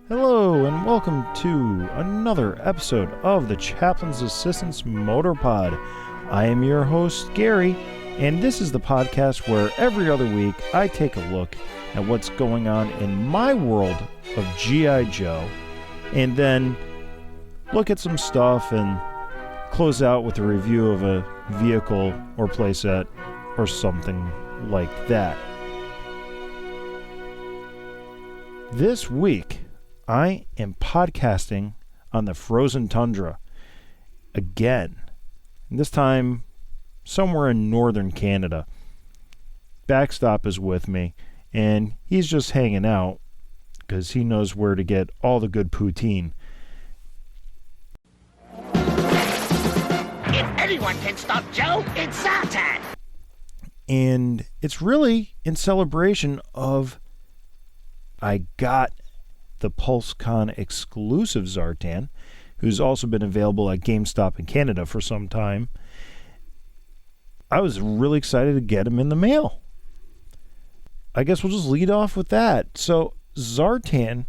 Hello and welcome to another episode of the Chaplain's Assistance Motor Pod. I am your host, Gary, and this is the podcast where every other week I take a look at what's going on in my world of G.I. Joe, and then look at some stuff and close out with a review of a vehicle or playset or something like that. This week, I am podcasting on the frozen tundra again, and this time somewhere in northern Canada. Backstop is with me, and he's just hanging out because he knows where to get all the good poutine. If anyone can stop Joe, it's Zartan! And it's really in celebration of I got the PulseCon exclusive Zartan, who's also been available at GameStop in Canada for some time. I was really excited to get him in the mail. I guess we'll just lead off with that. So Zartan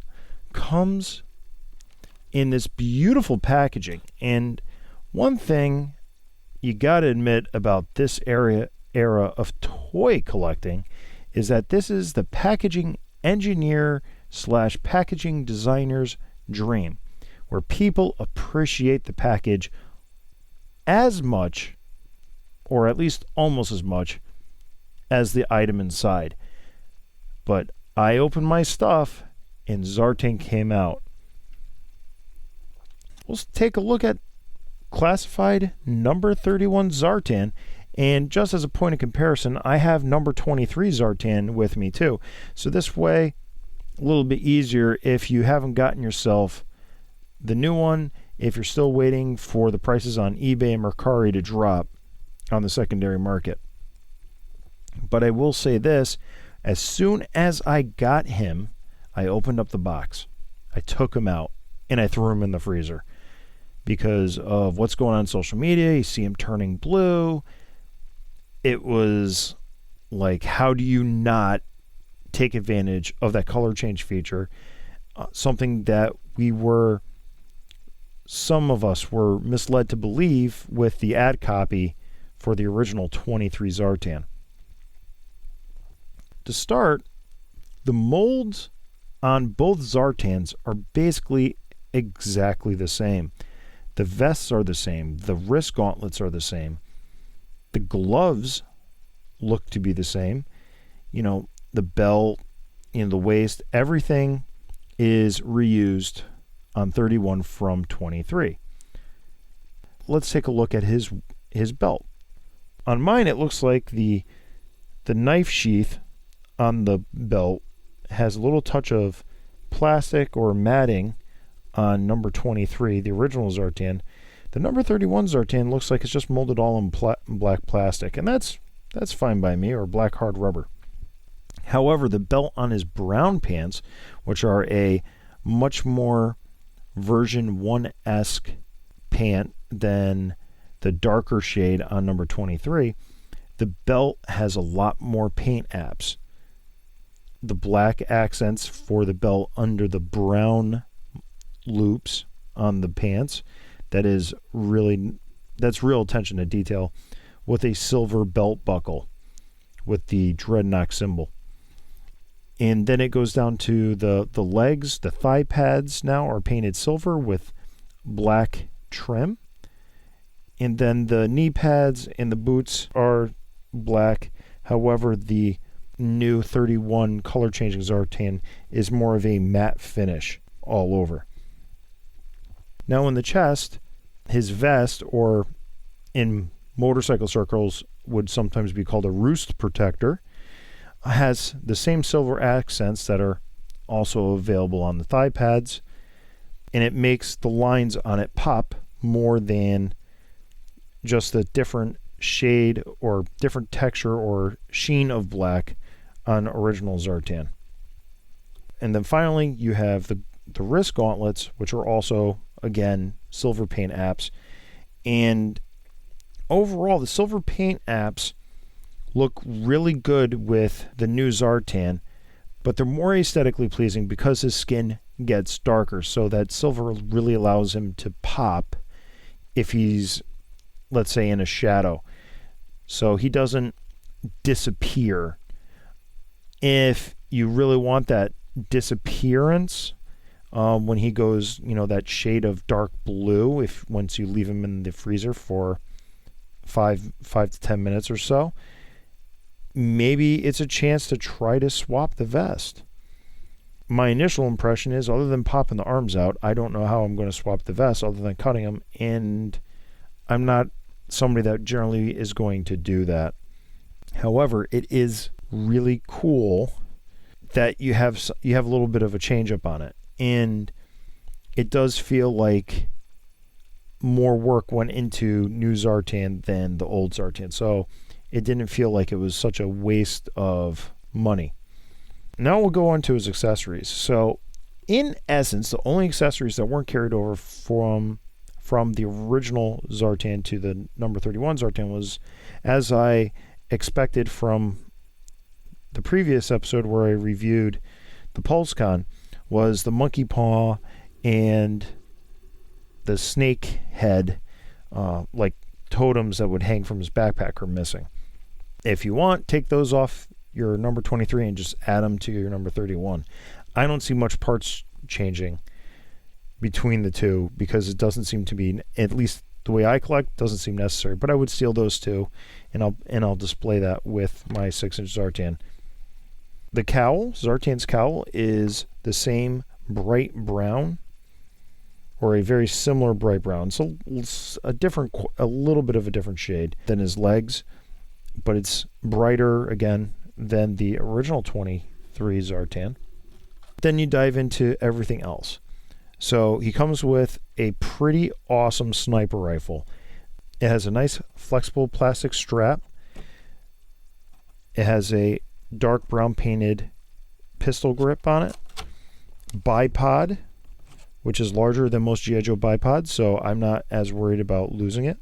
comes in this beautiful packaging, and one thing you got to admit about this era of toy collecting is that this is the packaging engineer / packaging designer's dream, where people appreciate the package as much, or at least almost as much, as the item inside. But I opened my stuff and Zartan came out. Let's take a look at classified number 31 Zartan. And just as a point of comparison, I have number 23 Zartan with me too. So this way, a little bit easier if you haven't gotten yourself the new one, if you're still waiting for the prices on eBay and Mercari to drop on the secondary market. But I will say this, as soon as I got him, I opened up the box. I took him out and I threw him in the freezer because of what's going on social media. You see him turning blue. It was like, how do you not take advantage of that color change feature? Something that some of us were misled to believe with the ad copy for the original 23 Zartan. To start, the molds on both Zartans are basically exactly the same. The vests are the same. The wrist gauntlets are the same. The gloves look to be the same. You know, the belt, the waist, everything is reused on 31 from 23. Let's take a look at his belt. On mine, it looks like the knife sheath on the belt has a little touch of plastic or matting on number 23, the original Zartan. The number 31 Zartan looks like it's just molded all in black plastic, and that's fine by me, or black hard rubber. However, the belt on his brown pants, which are a much more version 1-esque pant than the darker shade on number 23, the belt has a lot more paint apps. The black accents for the belt under the brown loops on the pants, that's real attention to detail, with a silver belt buckle with the dreadnought symbol. And then it goes down to the legs. The thigh pads now are painted silver with black trim. And then the knee pads and the boots are black. However, the new 31 color changing Zartan is more of a matte finish all over. Now in the chest, his vest, or in motorcycle circles would sometimes be called a roost protector, has the same silver accents that are also available on the thigh pads, and it makes the lines on it pop more than just the different shade or different texture or sheen of black on original Zartan. And then finally, you have the wrist gauntlets, which are also, again, silver paint apps. And overall, the silver paint apps look really good with the new Zartan, but they're more aesthetically pleasing because his skin gets darker, so that silver really allows him to pop if he's, let's say, in a shadow. So he doesn't disappear. If you really want that disappearance, when he goes, that shade of dark blue, once you leave him in the freezer for 5 to 10 minutes or so, maybe it's a chance to try to swap the vest. My initial impression is, other than popping the arms out, I don't know how I'm going to swap the vest other than cutting them, and I'm not somebody that generally is going to do that. However, it is really cool that you have a little bit of a change up on it, and it does feel like more work went into new Zartan than the old Zartan, so it didn't feel like it was such a waste of money. Now we'll go on to his accessories. So in essence, the only accessories that weren't carried over from the original Zartan to the number 31 Zartan was, as I expected from the previous episode where I reviewed the PulseCon, was the monkey paw and the snake head, like totems that would hang from his backpack, are missing. If you want, take those off your number 23 and just add them to your number 31. I don't see much parts changing between the two because it doesn't seem to be, at least the way I collect, doesn't seem necessary. But I would steal those two, and I'll display that with my 6-inch Zartan. The cowl, Zartan's cowl, is the same bright brown, or a very similar bright brown. So it's a little bit of a different shade than his legs, but it's brighter again than the original 23 Zartan. Then you dive into everything else. So he comes with a pretty awesome sniper rifle. It has a nice flexible plastic strap. It has a dark brown painted pistol grip on it. Bipod, which is larger than most G.I. Joe bipods, so I'm not as worried about losing it.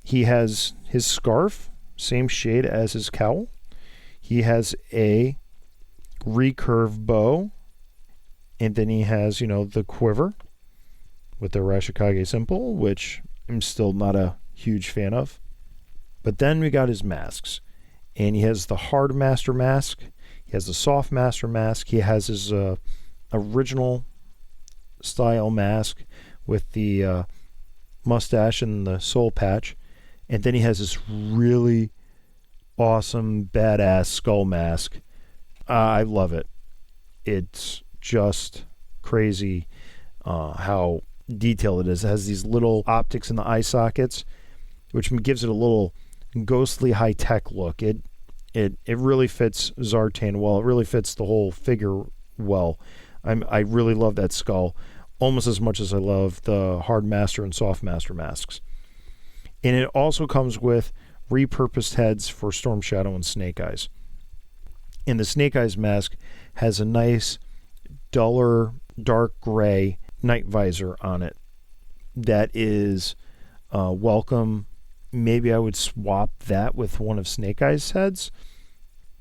He has his scarf, same shade as his cowl. He has a recurve bow, and then he has, the quiver with the Rashikage symbol, which I'm still not a huge fan of. But then we got his masks, and he has the hard master mask. He has the soft master mask. He has his original style mask with the mustache and the soul patch. And then he has this really awesome, badass skull mask. I love it. It's just crazy how detailed it is. It has these little optics in the eye sockets, which gives it a little ghostly high-tech look. It really fits Zartan well. It really fits the whole figure well. I really love that skull almost as much as I love the hard master and soft master masks. And it also comes with repurposed heads for Storm Shadow and Snake Eyes. And the Snake Eyes mask has a nice, duller, dark gray night visor on it that is welcome. Maybe I would swap that with one of Snake Eyes' heads.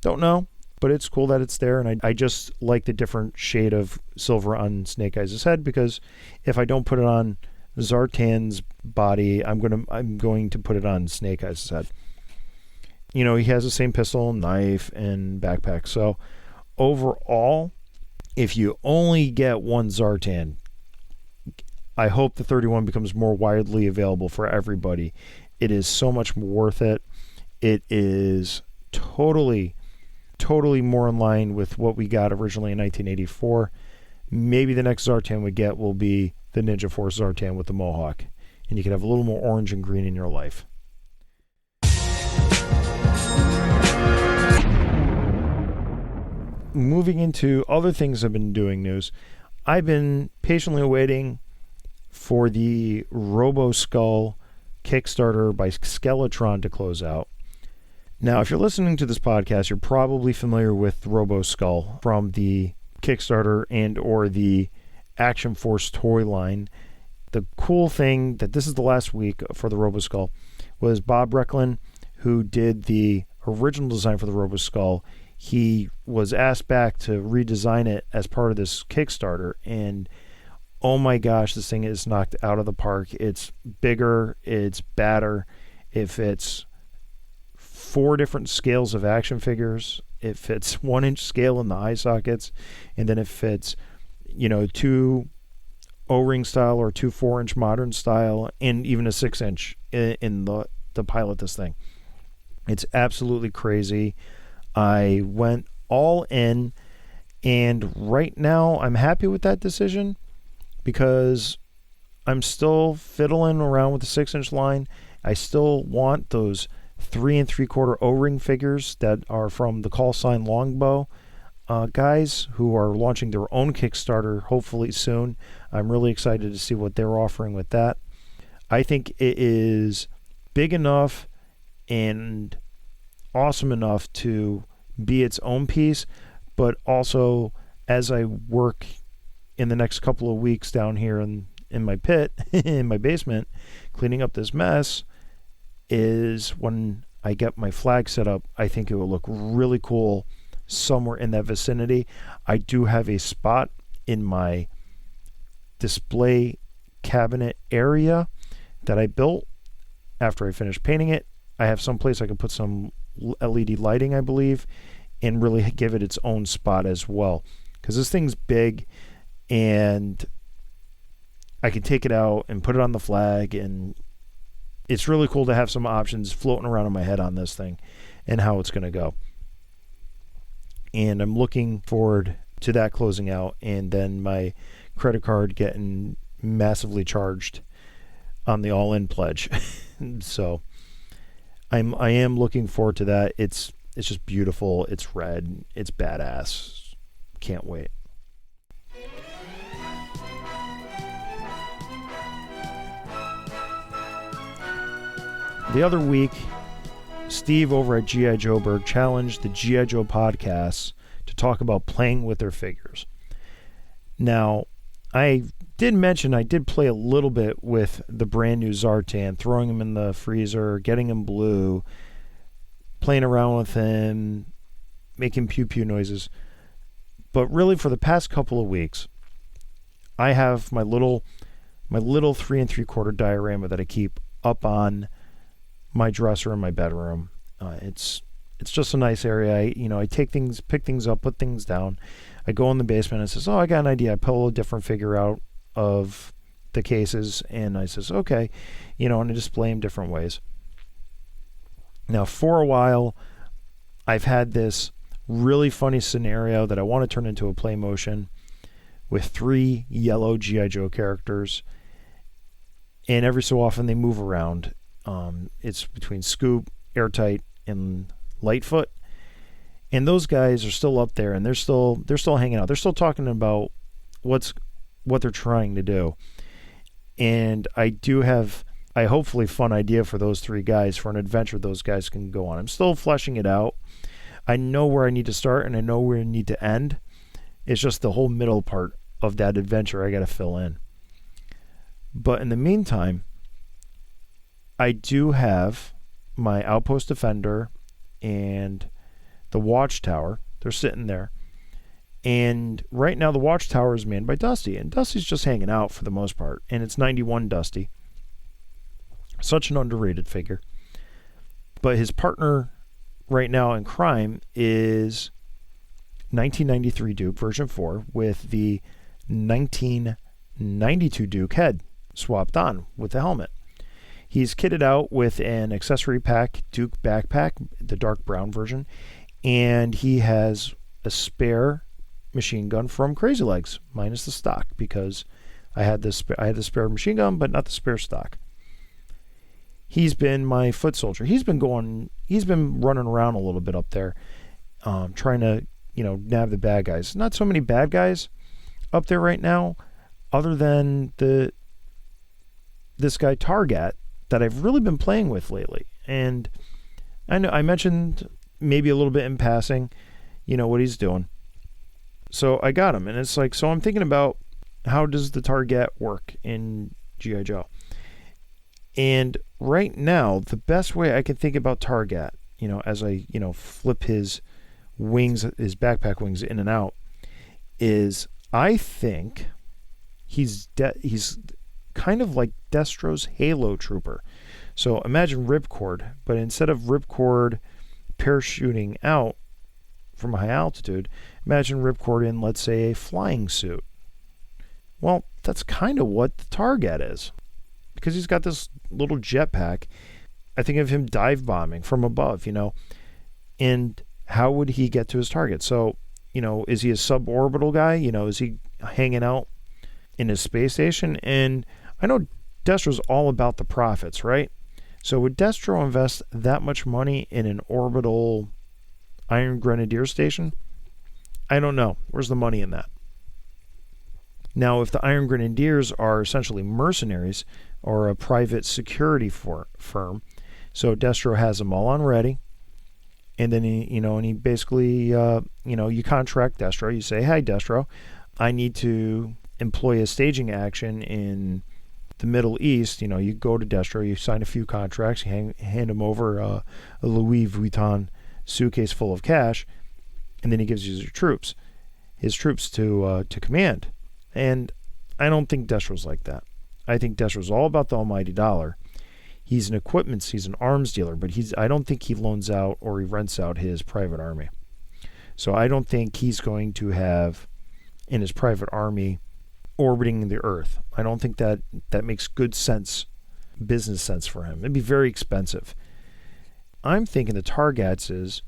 Don't know, but it's cool that it's there, and I just like the different shade of silver on Snake Eyes' head, because if I don't put it on Zartan's body, I'm going to put it on Snake Eyes' head. He has the same pistol, knife, and backpack. So overall, if you only get one Zartan, I hope the 31 becomes more widely available for everybody. It is so much worth it. It is totally more in line with what we got originally in 1984. Maybe the next Zartan we get will be the Ninja Force Zartan with the Mohawk, and you can have a little more orange and green in your life. Moving into other things I've been doing news, I've been patiently waiting for the Roboskull Kickstarter by Skeletron to close out. Now, if you're listening to this podcast, you're probably familiar with Roboskull from the Kickstarter and or the Action Force toy line. The cool thing that this is the last week for the Roboskull was Bob Recklin, who did the original design for the Roboskull. he was asked back to redesign it as part of this Kickstarter, and oh my gosh, this thing is knocked out of the park. It's bigger, it's badder. It fits 4 different scales of action figures. It fits 1-inch scale in the eye sockets, and then it fits, 2 O-ring style or 2 4-inch modern style, and even a 6-inch in the pilot this thing. It's absolutely crazy. I went all in, and right now I'm happy with that decision because I'm still fiddling around with the 6-inch line. I still want those 3 3/4 O-ring figures that are from the Call Sign Longbow guys who are launching their own Kickstarter hopefully soon. I'm really excited to see what they're offering with that. I think it is big enough and awesome enough to be its own piece, but also as I work in the next couple of weeks down here in my pit, in my basement, cleaning up this mess, is when I get my flag set up. I think it will look really cool somewhere in that vicinity. I do have a spot in my display cabinet area that I built after I finished painting it. I have some place I can put some LED lighting, I believe, and really give it its own spot as well, because this thing's big and I can take it out and put it on the flag, and it's really cool to have some options floating around in my head on this thing and how it's going to go. And I'm looking forward to that closing out, and then my credit card getting massively charged on the all-in pledge. So I am looking forward to that. It's just beautiful. It's red. It's badass. Can't wait. The other week, Steve over at G.I. Joeberg challenged the G.I. Joe podcasts to talk about playing with their figures. Now, I did mention I did play a little bit with the brand new Zartan, throwing him in the freezer, getting him blue, playing around with him, making pew-pew noises. But really, for the past couple of weeks, I have my little 3 3/4 diorama that I keep up on my dresser in my bedroom. It's just a nice area. I take things, pick things up, put things down. I go in the basement and says, "Oh, I got an idea." I pull a different figure out of the cases, and I says, "Okay," and I display them different ways. Now, for a while, I've had this really funny scenario that I want to turn into a play motion with 3 yellow G.I. Joe characters, and every so often they move around. It's between Scoop, Airtight, and Lightfoot, and those guys are still up there, and they're still hanging out. They're still talking about what they're trying to do. And I do have a hopefully fun idea for those 3 guys, for an adventure those guys can go on. I'm still fleshing it out. I know where I need to start, and I know where I need to end. It's just the whole middle part of that adventure I got to fill in. But in the meantime, I do have my Outpost Defender and the Watchtower. They're sitting there. And right now the Watchtower is manned by Dusty. And Dusty's just hanging out for the most part. And it's 91 Dusty. Such an underrated figure. But his partner right now in crime is 1993 Duke version 4 with the 1992 Duke head swapped on with the helmet. He's kitted out with an accessory pack Duke backpack, the dark brown version, and he has a spare machine gun from Crazy Legs, minus the stock, because I had the spare machine gun, but not the spare stock. He's been my foot soldier. He's been running around a little bit up there, trying to nab the bad guys. Not so many bad guys up there right now, other than this guy TARGAT that I've really been playing with lately. And I know I mentioned maybe a little bit in passing, what he's doing. So I got him, and it's like, so I'm thinking about how does the TARGAT work in G.I. Joe? And right now, the best way I can think about TARGAT, as I, flip his wings, his backpack wings in and out, is I think he's kind of like Destro's Halo Trooper. So imagine Ripcord, but instead of Ripcord parachuting out from a high altitude, imagine Ripcord in, let's say, a flying suit. Well, that's kind of what the Target is, because he's got this little jetpack. I think of him dive bombing from above, and how would he get to his target? So, is he a suborbital guy? Is he hanging out in his space station? And I know Destro's all about the profits, right? So would Destro invest that much money in an orbital Iron Grenadier station? I don't know. Where's the money in that? Now, if the Iron Grenadiers are essentially mercenaries or a private security firm, so Destro has them all on ready, and then he basically, you contract Destro. You say, hey, Destro, I need to employ a staging action in the Middle East. You go to Destro, you sign a few contracts, you hand him over a Louis Vuitton suitcase full of cash, and then he gives you his troops to command. And I don't think Destro's like that. I think Destro's all about the almighty dollar. He's an arms dealer, but I don't think he loans out or he rents out his private army. So I don't think he's going to have in his private army orbiting the Earth. I don't think that makes good sense, business sense for him. It'd be very expensive. I'm thinking the Targats is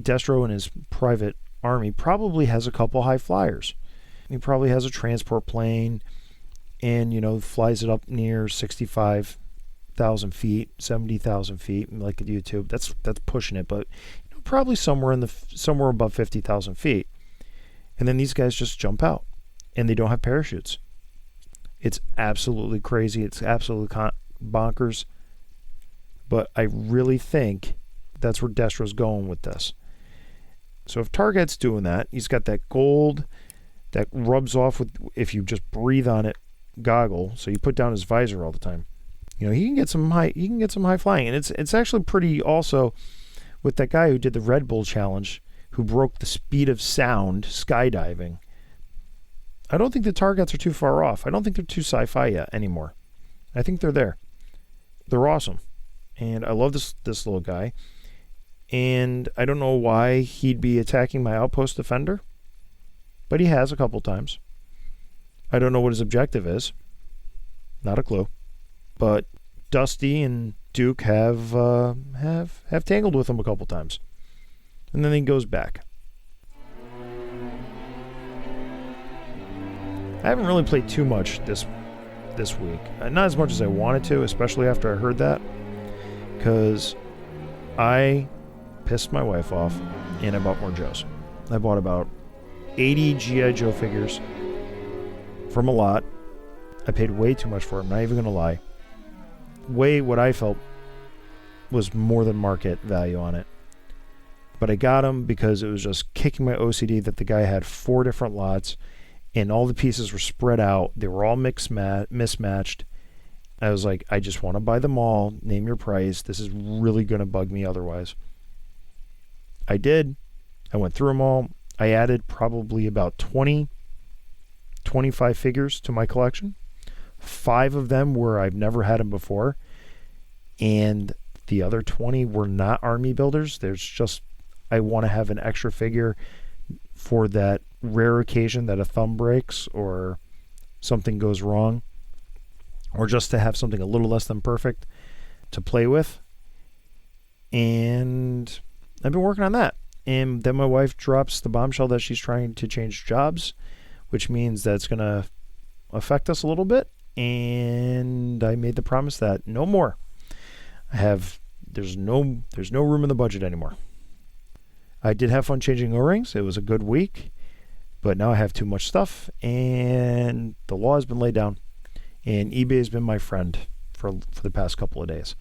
Destro and his private army probably has a couple high flyers. He probably has a transport plane and, flies it up near 65,000 feet, 70,000 feet, like at YouTube. That's pushing it, but probably somewhere above 50,000 feet. And then these guys just jump out, and they don't have parachutes. It's absolutely crazy. It's absolutely bonkers. But I really think that's where Destro's going with this. So if Target's doing that, he's got that gold that rubs off with, if you just breathe on it, goggle. So you put down his visor all the time. He can get some high flying, and it's actually pretty also with that guy who did the Red Bull challenge, who broke the speed of sound skydiving. I don't think the Targets are too far off. I don't think they're too sci-fi yet anymore. I think they're there. They're awesome, and I love this little guy. And I don't know why he'd be attacking my outpost defender, but he has a couple times. I don't know what his objective is. Not a clue. But Dusty and Duke have tangled with him a couple times, and then he goes back. I haven't really played too much this week. Not as much as I wanted to, especially after I heard that, because I pissed my wife off and I bought more Joes. I bought about 80 G.I. Joe figures from a lot. I paid way too much for them, not even going to lie. Way what I felt was more than market value on it. But I got them because it was just kicking my OCD that the guy had 4 different lots and all the pieces were spread out. They were all mismatched. I was like, I just want to buy them all. Name your price. This is really going to bug me otherwise. I did. I went through them all. I added probably about 25 figures to my collection. 5 of them were I've never had them before. And the other 20 were not army builders. There's just, I want to have an extra figure for that rare occasion that a thumb breaks or something goes wrong, or just to have something a little less than perfect to play with. And I've been working on that. And then my wife drops the bombshell that she's trying to change jobs, which means that's going to affect us a little bit. And I made the promise that no more. There's no room in the budget anymore. I did have fun changing O-rings. It was a good week, but now I have too much stuff, and the law has been laid down, and eBay has been my friend for the past couple of days.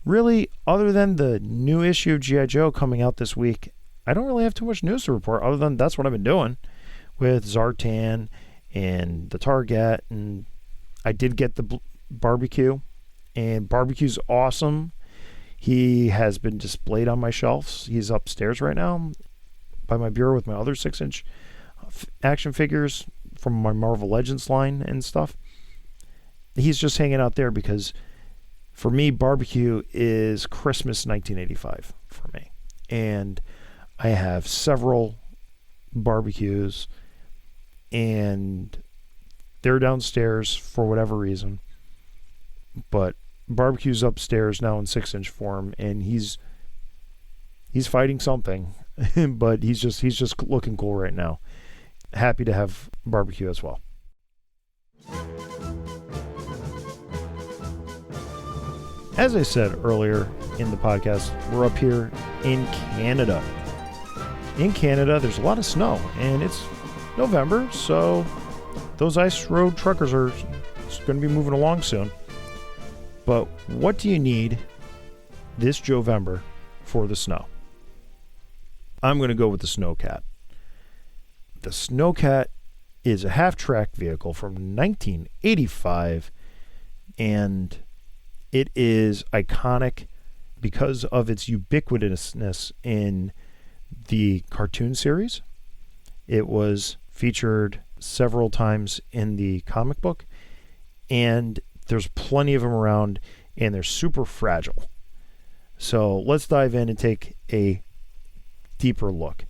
Really, other than the new issue of G.I. Joe coming out this week, I don't really have too much news to report, other than that's what I've been doing with Zartan and the Target, and I did get the barbecue, and barbecue's awesome. He has been displayed on my shelves. He's upstairs right now by my bureau with my other 6-inch action figures from my Marvel Legends line and stuff. He's just hanging out there because for me, barbecue is Christmas 1985 for me. And I have several barbecues, and they're downstairs for whatever reason. But barbecue's upstairs now in 6-inch form, and he's fighting something, but he's just looking cool right now. Happy to have barbecue as well. As I said earlier in the podcast, we're up here in Canada. In Canada, there's a lot of snow, and it's November, so those ice road truckers are going to be moving along soon. But what do you need this Jovember for the snow? I'm going to go with the Snow Cat. The Snow Cat is a half-track vehicle from 1985, and it is iconic because of its ubiquitousness in the cartoon series. It was featured several times in the comic book, and there's plenty of them around, and they're super fragile. So let's dive in and take a deeper look.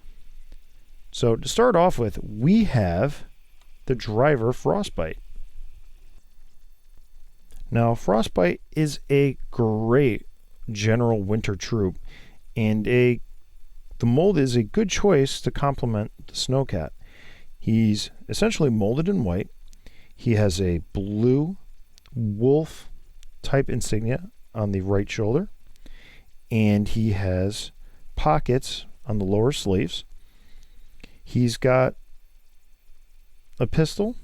So to start off with, we have the driver Frostbite. Now, Frostbite is a great general winter troop, and the mold is a good choice to complement the Snow Cat. He's essentially molded in white. He has a blue wolf type insignia on the right shoulder, and he has pockets on the lower sleeves. He's got a pistol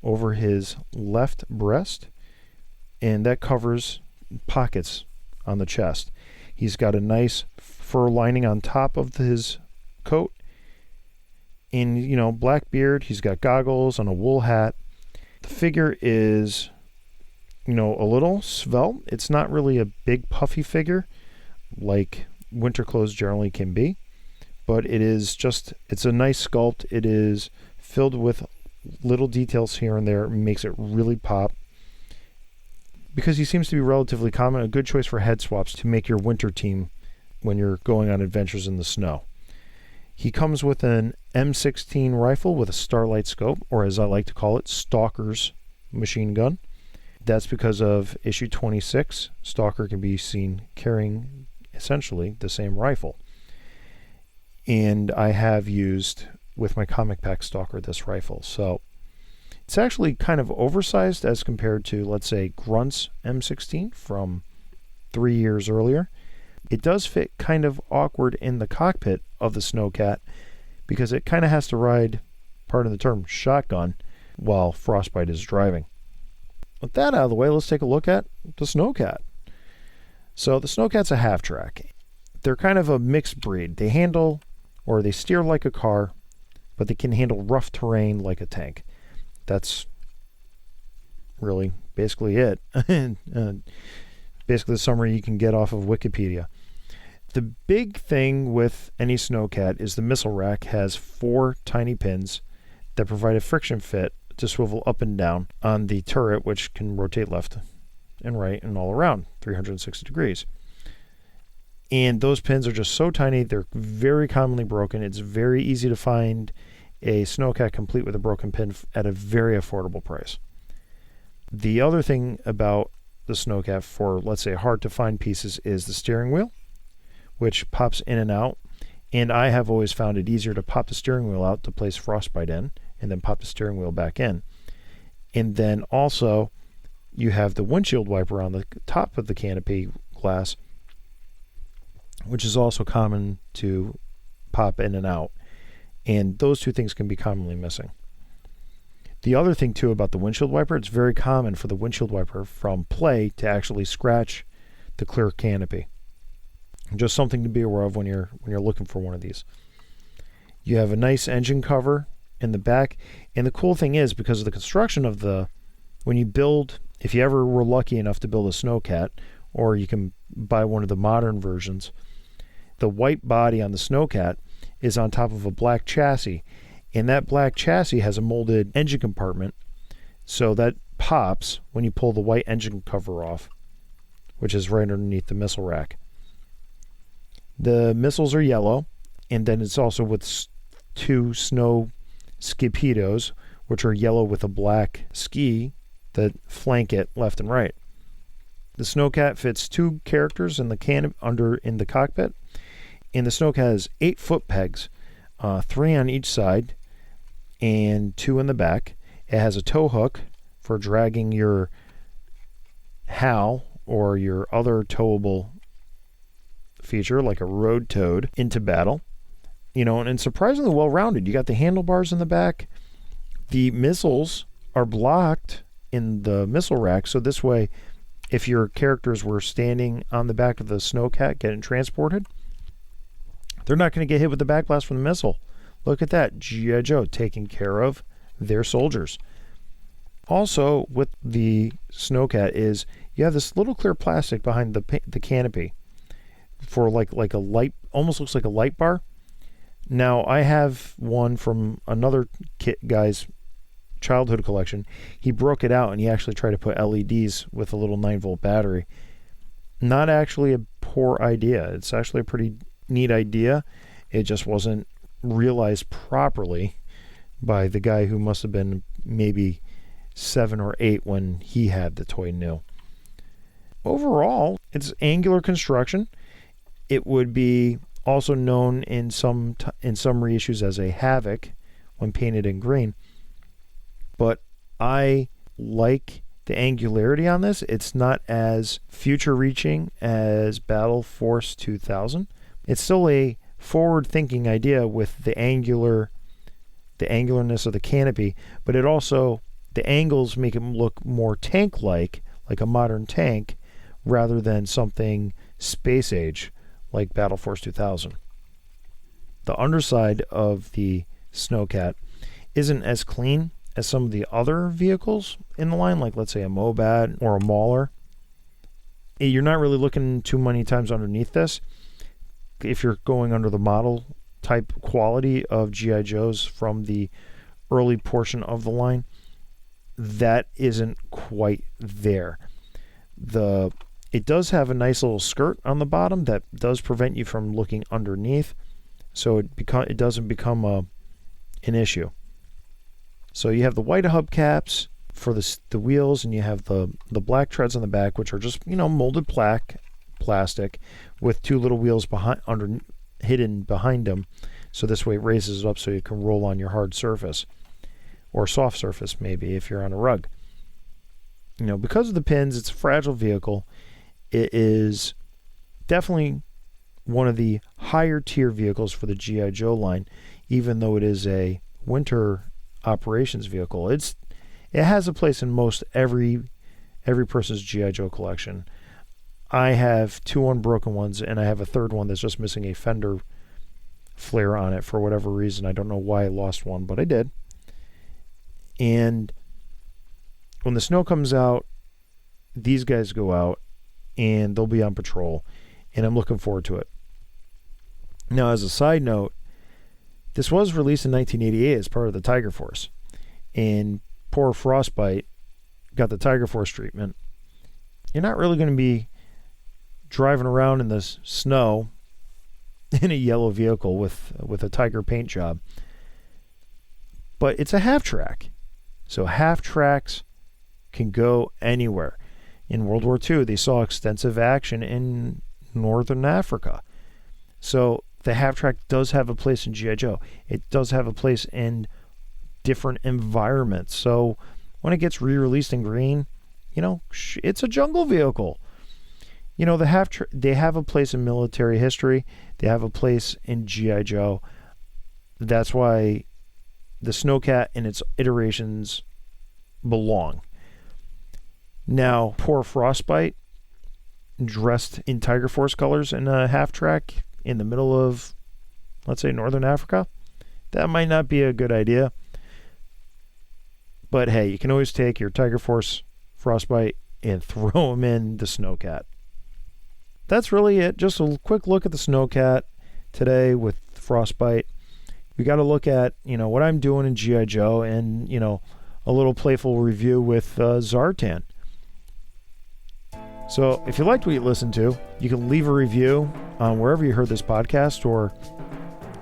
over his left breast, and that covers pockets on the chest. He's got a nice fur lining on top of his coat, and black beard. He's got goggles and a wool hat. The figure is a little svelte. It's not really a big puffy figure like winter clothes generally can be, but it's a nice sculpt. It is filled with little details here and there. It makes it really pop. Because he seems to be relatively common, a good choice for head swaps to make your winter team when you're going on adventures in the snow. He comes with an M16 rifle with a starlight scope, or as I like to call it, Stalker's machine gun. That's because of issue 26. Stalker can be seen carrying essentially the same rifle. And I have used with my comic pack Stalker this rifle. So it's actually kind of oversized as compared to, let's say, Grunt's M16 from 3 years earlier. It does fit kind of awkward in the cockpit of the Snow Cat because it kind of has to ride, pardon the term, shotgun while Frostbite is driving. With that out of the way, let's take a look at the Snow Cat. So the Snow Cat's a half-track. They're kind of a mixed breed. They steer like a car, but they can handle rough terrain like a tank. That's really basically it. Basically the summary you can get off of Wikipedia. The big thing with any Snow Cat is the missile rack has 4 tiny pins that provide a friction fit to swivel up and down on the turret, which can rotate left and right and all around 360 degrees. And those pins are just so tiny, they're very commonly broken. It's very easy to find a Snow Cat complete with a broken pin at a very affordable price. The other thing about the Snow Cat for, let's say, hard to find pieces is the steering wheel, which pops in and out. And I have always found it easier to pop the steering wheel out to place Frostbite in, and then pop the steering wheel back in. And then also, you have the windshield wiper on the top of the canopy glass, which is also common to pop in and out. And those two things can be commonly missing. The other thing, too, about the windshield wiper, it's very common for the windshield wiper from play to actually scratch the clear canopy. Just something to be aware of when you're looking for one of these. You have a nice engine cover in the back. And the cool thing is, because of the construction of when you build, if you ever were lucky enough to build a Snow Cat, or you can buy one of the modern versions. The white body on the Snow Cat is on top of a black chassis, and that black chassis has a molded engine compartment, so that pops when you pull the white engine cover off, which is right underneath the missile rack. The missiles are yellow, and then it's also with 2 snow skipedos, which are yellow with a black ski that flank it left and right. The Snow Cat fits 2 characters in the cockpit, and the Snow Cat has 8 foot pegs, 3 on each side and 2 in the back. It has a tow hook for dragging your HAL or your other towable feature like a road toad into battle. And surprisingly well rounded. You got the handlebars in the back. The missiles are blocked in the missile rack, so this way, if your characters were standing on the back of the Snow Cat getting transported, they're not going to get hit with the backblast from the missile. Look at that. G.I. Joe taking care of their soldiers. Also, with the Snow Cat is you have this little clear plastic behind the canopy for like a light, almost looks like a light bar. Now, I have one from another guy's childhood collection. He broke it out and he actually tried to put LEDs with a little 9-volt battery. Not actually a poor idea. It's actually a pretty neat idea. It just wasn't realized properly by the guy who must have been maybe 7 or 8 when he had the toy new. Overall, it's angular construction. It would be also known in some reissues as a Havoc when painted in green. But I like the angularity on this. It's not as future-reaching as Battle Force 2000. It's still a forward-thinking idea with the angularness of the canopy, but it also, the angles make it look more tank-like a modern tank, rather than something space age like Battle Force 2000. The underside of the Snow Cat isn't as clean as some of the other vehicles in the line, like let's say a Mobat or a Mauler. You're not really looking too many times underneath this. If you're going under the model type quality of G.I. Joes from the early portion of the line, that isn't quite there. It does have a nice little skirt on the bottom that does prevent you from looking underneath, so it doesn't become an issue. So you have the white hubcaps for the wheels, and you have the black treads on the back, which are just molded plastic with 2 little wheels hidden behind them. So this way it raises it up so you can roll on your hard surface or soft surface, maybe if you're on a rug. Because of the pins, it's a fragile vehicle. It is definitely one of the higher tier vehicles for the G.I. Joe line, even though it is a winter operations vehicle. It has a place in most every person's G.I. Joe collection. I have 2 unbroken ones, and I have a third one that's just missing a fender flare on it for whatever reason. I don't know why I lost one, but I did. And when the snow comes out, these guys go out, and they'll be on patrol, and I'm looking forward to it. Now, as a side note, this was released in 1988 as part of the Tiger Force, and poor Frostbite got the Tiger Force treatment. You're not really going to be driving around in the snow in a yellow vehicle with a Tiger paint job, but it's a half track, so half tracks can go anywhere. In World War II, they saw extensive action in Northern Africa. So the half-track does have a place in G.I. Joe. It does have a place in different environments. So when it gets re-released in green, it's a jungle vehicle. They have a place in military history. They have a place in G.I. Joe. That's why the Snow Cat and its iterations belong. Now, poor Frostbite, dressed in Tiger Force colors in a half-track in the middle of, let's say, Northern Africa, that might not be a good idea. But hey, you can always take your Tiger Force Frostbite and throw him in the Snow Cat. that's really it. Just a quick look at the Snow Cat today with Frostbite. We got to look at, what I'm doing in G.I. Joe and, a little playful review with Zartan. So if you liked what you listened to, you can leave a review on wherever you heard this podcast or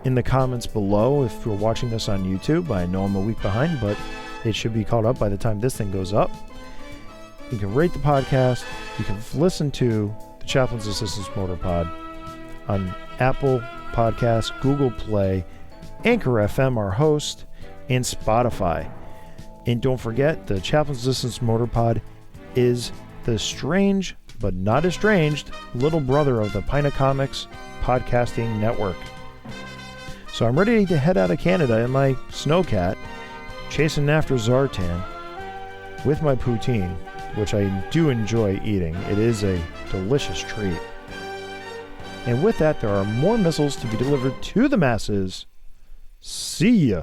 in the comments below if you're watching this on YouTube. I know I'm a week behind, but it should be caught up by the time this thing goes up. You can rate the podcast. You can listen to the Chaplain's Assistance Motor Pod on Apple Podcasts, Google Play, Anchor FM, our host, and Spotify. And don't forget, the Chaplain's Assistance Motor Pod is the strange, but not estranged, little brother of the Pina Comics podcasting network. So I'm ready to head out of Canada in my Snow Cat, chasing after Zartan with my poutine, which I do enjoy eating. It is a delicious treat. And with that, there are more missiles to be delivered to the masses. See ya!